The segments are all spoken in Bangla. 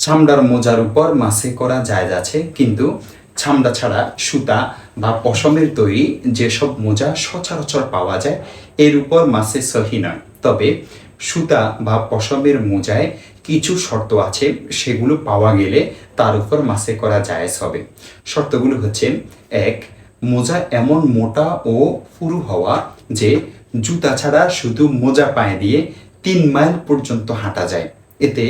চামড়ার মোজার উপর মাসে করা জায়েজ আছে, কিন্তু চামড়া ছাড়া সুতা বা পশমের তৈরি যেসব মোজা সচরাচর পাওয়া যায় এর উপর মাসে সহি নয়। তবে সুতা বা পশমের মোজায় কিছু শর্ত আছে, সেগুলো পাওয়া গেলে তার উপর মাসে করা জায়েজ হবে। শর্তগুলো হচ্ছে: এক, মোজা এমন মোটা ও পুরু হওয়া যে জুতা ছাড়া শুধু মোজা পায়ে দিয়ে 3 মাইল পর্যন্ত হাঁটা যায়, এতে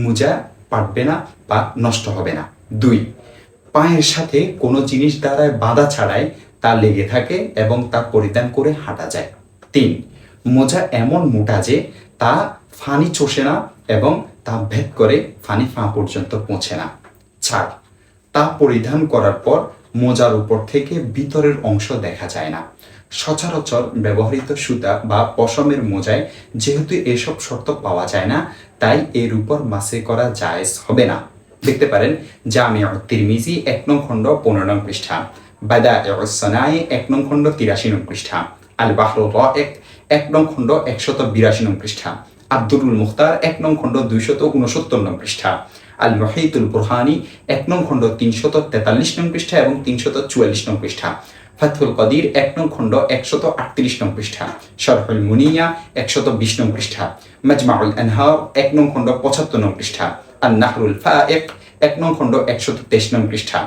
মোজা পাটবে না বা নষ্ট হবে না। 2, পায়ের সাথে কোনো জিনিস দ্বারা বাঁধা ছাড়াই তা লেগে থাকে এবং তা পরিধান করে হাঁটা যায়। 3, মোজা এমন মোটা যে তা ফানি চষে না এবং তা ভেদ করে ফানি পা পর্যন্ত পৌঁছে না। 4, তা পরিধান করার পর মোজার উপর থেকে ভিতরের অংশ দেখা যায় না। সচরাচর ব্যবহৃত সুতা বা পশমের মোজায় যেহেতু এসব শর্ত পাওয়া যায় না, তাই এর উপর মাসে করা জায়েজ হবে না। দেখতে পারেন জামিউ তিরমিজি 1 নং খণ্ড 15 নং পৃষ্ঠা, বাদাইউস সানাই 1 নং খণ্ড 83 নং পৃষ্ঠা, আল বাহরুর রাইক 1 নং খণ্ড 182 নং পৃষ্ঠা, আব্দুল মুখতার 1 নং খণ্ড 269 নং পৃষ্ঠা, আল মুহিতুল বুরহানি 1 নং খণ্ড 343 নং পৃষ্ঠা এবং 344 নং পৃষ্ঠা, ফাতহুল কদির 1 নং খণ্ড 138 নং পৃষ্ঠা, শরহুল মুনিয়া 120 নং পৃষ্ঠা, মাজমাউল আনহার 1 নং খণ্ড 75 নং পৃষ্ঠা, আন নাহরুল ফায়েক 1 নং খণ্ড 123 নং পৃষ্ঠা।